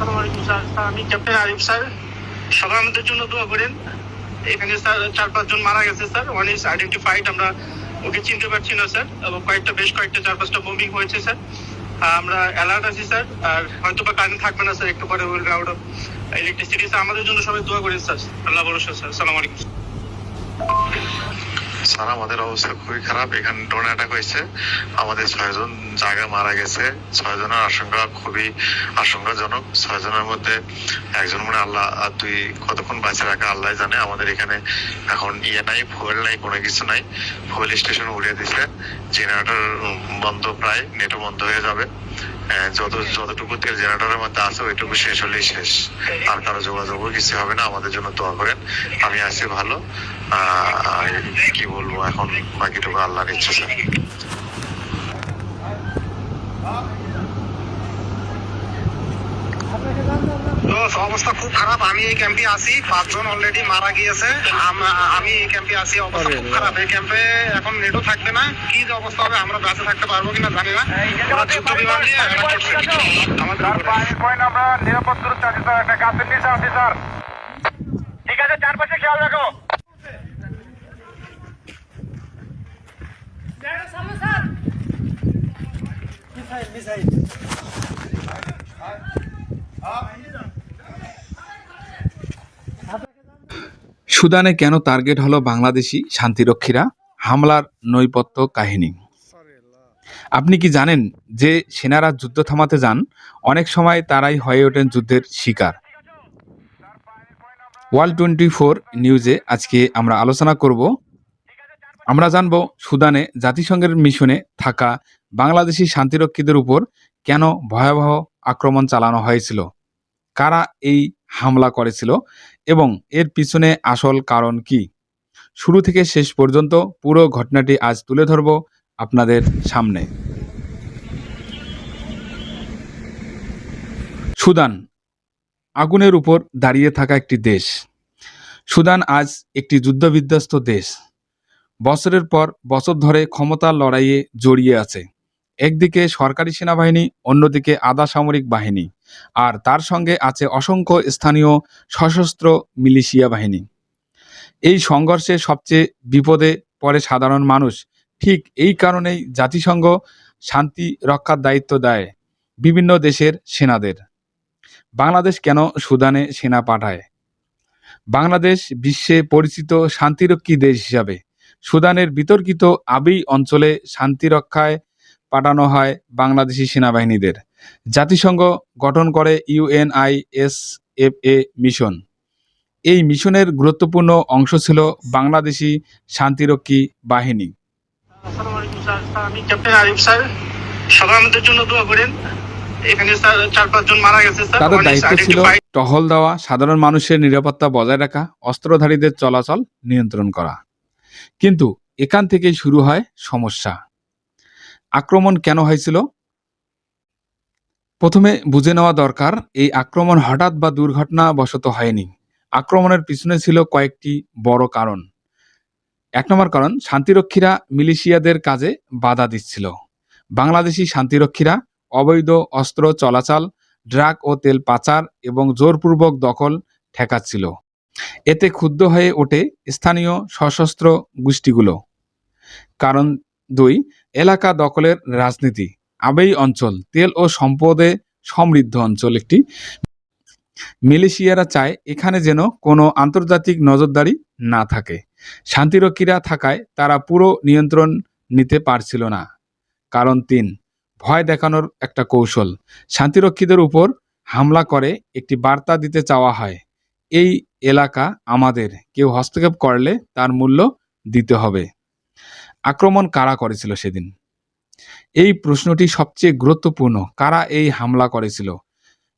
আসসালামু আলাইকুম স্যার। আমি ক্যাপ্টেন আরিফ স্যার। সবাই আমাদের জন্য দোয়া করেন। এখানে স্যার 4-5 জন মারা গেছে স্যার। ওয়ান ইজ আইডেন্টিফাইড, আমরা ওকে চিনতে পারছি না স্যার, এবং বেশ কয়েকটা 4-5টা মুভিং হয়েছে স্যার। আমরা অ্যালার্ট আছি স্যার। আর হয়তো বা কারেন্ট থাকবে না স্যার, একটু পরে will be out of electricity sir. আমাদের জন্য সবাই দোয়া করেন স্যার। আল্লাহ ভরসা স্যার। আসসালামু আলাইকুম স্যার। আমাদের অবস্থা খুবই খারাপ। এখানে ড্রোন অ্যাটাক হয়েছে, আমাদের 6 জন জায়গা মারা গেছে। 6 জনের আশঙ্কা খুবই আশঙ্কাজনক। 6 জনের মধ্যে একজন মনে আল্লাহ, আর 2 কতক্ষণ বাঁচে রাখা আল্লাহ জানে। আমাদের এখানে এখন নাই, ফুয়েল নাই, কোনো কিছু নাই। ফুয়েল স্টেশন উড়িয়ে দিছে, জেনারেটর বন্ধ, প্রায় নেটও বন্ধ হয়ে যাবে। যতটুকু তেল জেনারেটরের মধ্যে আছে ওইটুকু শেষ হলেই শেষ, আর কারো যোগাযোগও কিছু হবে না। আমাদের জন্য দোয়া করেন। আমি আছি ভালো। কি বলবো এখন, বাকিটুকু আল্লাহর ইচ্ছা স্যার। অবস্থা খুব খারাপ। আমি এই ক্যাম্পে আছি, 5 জন অলরেডি মারা গিয়েছে। আমি এই ক্যাম্পে আছি, অবস্থা খুব খারাপ। এই ক্যাম্পে এখন নেটও থাকবে না। কি যে অবস্থা হবে, আমরা বেঁচে থাকতে পারবো কিনা জানি না। ওরা যুদ্ধ বিমান দিয়ে আমাদের আমরা নিরাপদ দূরত্বে আছি স্যার। একটা গাছের নিচে আছি স্যার। ঠিক আছে, চারপাশে খেয়াল রাখো। সুদানে কেন টার্গেট হলো বাংলাদেশি শান্তিরক্ষীরা? হামলার নৈপথ্য কাহিনী। আপনি কি জানেন যে সেনারা যুদ্ধ থামাতে যান, অনেক সময় তারাই হয়ে ওঠেন যুদ্ধের শিকার? ওয়ার্ল্ড 24 নিউজে আজকে আমরা আলোচনা করব। আমরা জানব সুদানে জাতিসংঘের মিশনে থাকা বাংলাদেশি শান্তিরক্ষীদের উপর কেন ভয়াবহ আক্রমণ চালানো হয়েছিল, কারা এই হামলা করেছিল এবং এর পিছনে আসল কারণ কি। শুরু থেকে শেষ পর্যন্ত পুরো ঘটনাটি আজ তুলে ধরব আপনাদের সামনে। সুদান আগুনের উপর দাঁড়িয়ে থাকা একটি দেশ। সুদান আজ একটি যুদ্ধবিধ্বস্ত দেশ। বছরের পর বছর ধরে ক্ষমতার লড়াইয়ে জড়িয়ে আছে। একদিকে সরকারি সেনাবাহিনী, অন্যদিকে আধা সামরিক বাহিনী, আর তার সঙ্গে আছে অসংখ্য স্থানীয় সশস্ত্র মিলিশিয়া বাহিনী। এই সংঘর্ষে সবচেয়ে বিপদে পড়ে সাধারণ মানুষ। ঠিক এই কারণেই জাতিসংঘ শান্তি রক্ষার দায়িত্ব দেয় বিভিন্ন দেশের সেনাদের। বাংলাদেশ কেন সুদানে সেনা পাঠায়? বাংলাদেশ বিশ্বে পরিচিত শান্তিরক্ষী দেশ হিসাবে সুদানের বিতর্কিত আবিই অঞ্চলে শান্তি রক্ষায় পাঠানো হয় বাংলাদেশি সেনাবাহিনীদের। জাতিসংঘ গঠন করে UNISFA মিশন। এই মিশনের গুরুত্বপূর্ণ অংশ ছিল বাংলাদেশি শান্তিরক্ষী বাহিনী। আসসালামু আলাইকুম স্যার। আমি ক্যাপ্টেন আরিফ স্যার। সবাই আমাদের জন্য দোয়া করেন। এখানে স্যার 4-5 জন মারা গেছে স্যার। তাদের দায়িত্ব ছিল টহল দেওয়া, সাধারণ মানুষের নিরাপত্তা বজায় রাখা, অস্ত্রধারীদের চলাচল নিয়ন্ত্রণ করা। কিন্তু এখান থেকেই শুরু হয় সমস্যা। আক্রমণ কেন হয়েছিল? প্রথমে বুঝে নেওয়া দরকার, এই আক্রমণ হঠাৎ বা দুর্ঘটনাবশত হয়নি। আক্রমণের পিছনে ছিল কয়েকটি বড় কারণ। 1 নম্বর কারণ, শান্তিরক্ষীরা মিলিশিয়াদের কাজে বাধা দিচ্ছিল। বাংলাদেশি শান্তিরক্ষীরা অবৈধ অস্ত্র চলাচল, ড্রাগ ও তেল পাচার এবং জোরপূর্বক দখল ঠেকাচ্ছিল। এতে ক্ষুব্ধ হয়ে ওঠে স্থানীয় সশস্ত্র গোষ্ঠীগুলো। কারণ 2, এলাকা দখলের রাজনীতি। আবেই অঞ্চল তেল ও সম্পদে সমৃদ্ধ অঞ্চল একটি। মিলিশিয়ারা চায় এখানে যেন কোনো আন্তর্জাতিক নজরদারি না থাকে। শান্তিরক্ষীরা থাকায় তারা পুরো নিয়ন্ত্রণ নিতে পারছিল না। কারণ 3, ভয় দেখানোর একটা কৌশল। শান্তিরক্ষীদের উপর হামলা করে একটি বার্তা দিতে চাওয়া হয়, এই এলাকা আমাদের, কেউ হস্তক্ষেপ করলে তার মূল্য দিতে হবে। আক্রমণ কারা করেছিল সেদিন? এই প্রশ্নটি সবচেয়ে গুরুত্বপূর্ণ। কারা এই হামলা করেছিল?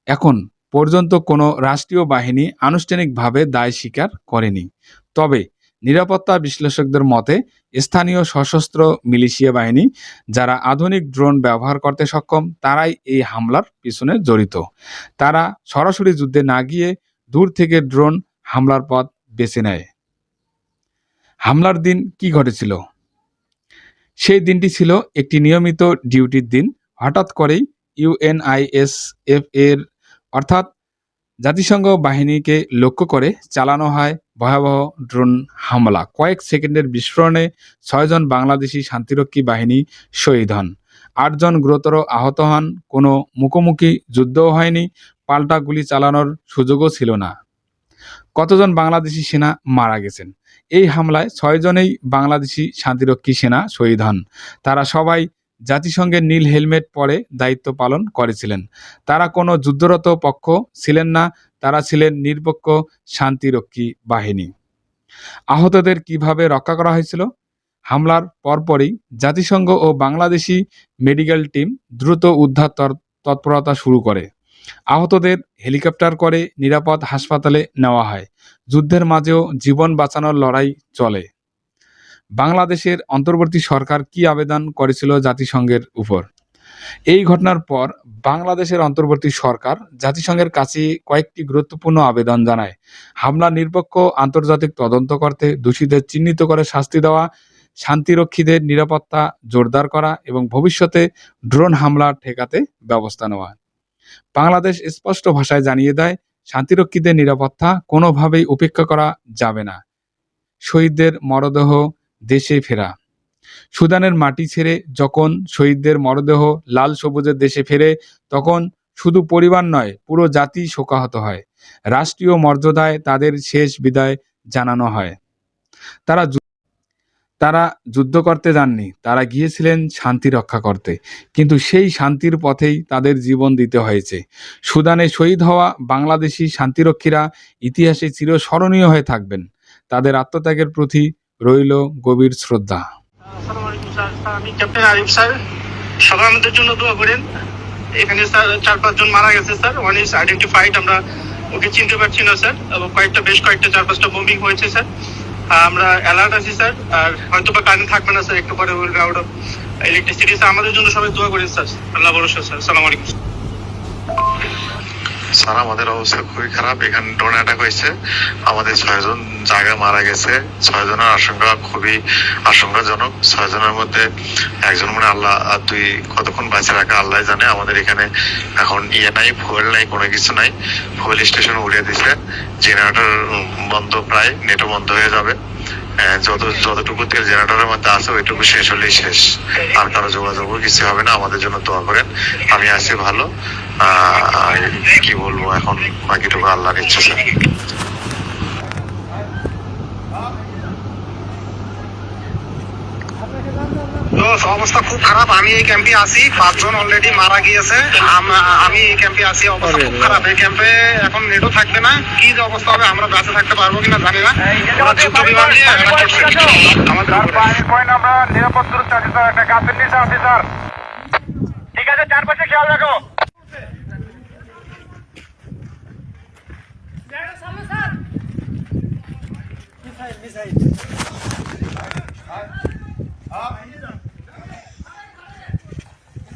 এখন পর্যন্ত কোনো রাষ্ট্রীয় বাহিনী আনুষ্ঠানিকভাবে দায় স্বীকার করেনি। তবে নিরাপত্তা বিশ্লেষকদের মতে স্থানীয় সশস্ত্র মিলিশিয়া বাহিনী, যারা আধুনিক ড্রোন ব্যবহার করতে সক্ষম, তারাই এই হামলার পিছনে জড়িত। তারা সরাসরি যুদ্ধে না গিয়ে দূর থেকে ড্রোন হামলার পথ বেছে নেয়। হামলার দিন কি ঘটেছিল? সেই দিনটি ছিল একটি নিয়মিত ডিউটির দিন। হঠাৎ করেই UNISF এর অর্থাৎ জাতিসংঘ বাহিনীকে লক্ষ্য করে চালানো হয় ভয়াবহ ড্রোন হামলা। কয়েক সেকেন্ডের বিস্ফোরণে 6 জন বাংলাদেশি শান্তিরক্ষী বাহিনী শহীদ হন, 8 জন গুরুতর আহত হন। কোনো মুখোমুখি যুদ্ধও হয়নি, পাল্টা গুলি চালানোর সুযোগও ছিল না। কতজন বাংলাদেশি সেনা মারা গেছেন? এই হামলায় 6 জনেই বাংলাদেশি শান্তিরক্ষী সেনা শহীদ হন। তারা সবাই জাতিসংঘের নীল হেলমেট পরে দায়িত্ব পালন করেছিলেন। তারা কোনো যুদ্ধরত পক্ষ ছিলেন না, তারা ছিলেন নিরপেক্ষ শান্তিরক্ষী বাহিনী। আহতদের কিভাবে রক্ষা করা হয়েছিল? হামলার পরপরই জাতিসংঘ ও বাংলাদেশি মেডিকেল টিম দ্রুত উদ্ধার তৎপরতা শুরু করে। আহতদের হেলিকপ্টার করে নিরাপদ হাসপাতালে নেওয়া হয়। যুদ্ধের মাঝেও জীবন বাঁচানোর লড়াই চলে। বাংলাদেশের অন্তর্বর্তী সরকার কি আবেদন করেছিল জাতিসংঘের উপর? এই ঘটনার পর বাংলাদেশের অন্তর্বর্তী সরকার জাতিসংঘের কাছে কয়েকটি গুরুত্বপূর্ণ আবেদন জানায়। হামলা নিরপেক্ষ আন্তর্জাতিক তদন্ত করতে, দোষীদের চিহ্নিত করে শাস্তি দেওয়া, শান্তিরক্ষীদের নিরাপত্তা জোরদার করা এবং ভবিষ্যতে ড্রোন হামলা ঠেকাতে ব্যবস্থা নেওয়া। বাংলাদেশ স্পষ্ট ভাষায় জানিয়ে দেয়, শান্তিরক্ষীদের নিরাপত্তা কোনোভাবেই উপেক্ষা করা যাবে না। শহীদদের মরদেহ দেশে ফেরা। সুদানের মাটি ছেড়ে যখন শহীদদের মরদেহ লাল সবুজের দেশে ফেরে, তখন শুধু পরিবার নয়, পুরো জাতি শোকাহত হয়। রাষ্ট্রীয় মর্যাদায় তাদের শেষ বিদায় জানানো হয়। তারা যুদ্ধ করতে যাননি, তারা গিয়েছিলেন শান্তি রক্ষা করতে, কিন্তু সেই শান্তির পথেই তাদের জীবন দিতে হয়েছে। সুদানে শহীদ হওয়া বাংলাদেশি শান্তিরক্ষীরা ইতিহাসে চিরস্মরণীয় হয়ে থাকবেন। তাদের আত্মত্যাগের প্রতি রইল গভীর শ্রদ্ধা। আসসালামু আলাইকুম স্যার। আমি ক্যাপ্টেন আরিফ স্যার। সবাই আমাদের জন্য দোয়া করেন। এখানে স্যার 4-5 জন মারা গেছে স্যার। One is identified. আমরা ওকে চিনতে পারছি না স্যার, এবং বেশ কয়েকটা 4-5টা মুভিং হয়েছে স্যার। আমরা অ্যালার্ট আছি স্যার। আর হয়তো বা কারেন্ট থাকবে না স্যার, একটু পরে will be out of electricity sir. আমাদের জন্য সবাই দোয়া করেন স্যার। আল্লাহ ভরসা স্যার। আসসালামু আলাইকুম। স্যার আমাদের অবস্থা খুবই খারাপ। এখানে ড্রোন অ্যাটাক হয়েছে, আমাদের 6 জন জায়গা মারা গেছে। 6 জনের আশঙ্কা খুবই আশঙ্কাজনক। 6 জনের মধ্যে একজন মানে আল্লাহ আর তুই কতক্ষণ বাঁচে রাখা আল্লাহ জানে। আমাদের এখানে এখন নাই, ফুয়েল নাই, কোনো কিছু নাই। ফুয়েল স্টেশন উড়িয়ে দিছে, জেনারেটর বন্ধ, প্রায় নেটও বন্ধ হয়ে যাবে। যতটুকু তেল জেনারেটরের মধ্যে আছে ওইটুকু শেষ হলেই শেষ, আর কারো যোগাযোগও কিছু হবে না। আমাদের জন্য দোয়া করেন। আমি আছি ভালো। কি বলবো এখন, বাকিটুকু আল্লাহর ইচ্ছা স্যার। তো অবস্থা খুব খারাপ। আমি এই ক্যাম্পে আছি, 5 জন অলরেডি মারা গিয়েছে। আমি এই ক্যাম্পে আছি, অবস্থা খুব খারাপ। এই ক্যাম্পে এখন নেটও থাকবে না। কি যে অবস্থা হবে, আমরা বেঁচে থাকতে পারবো কিনা জানি না। ওরা যুদ্ধ বিমান নিয়ে অ্যাটাক করছে আমাদের উপরে। আমরা নিরাপদ দূরত্বে আছি স্যার, একটা গাছের নিচে আছি স্যার। ঠিক আছে, চারপাশে খেয়াল রাখো।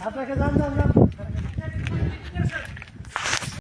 আপনাকে জান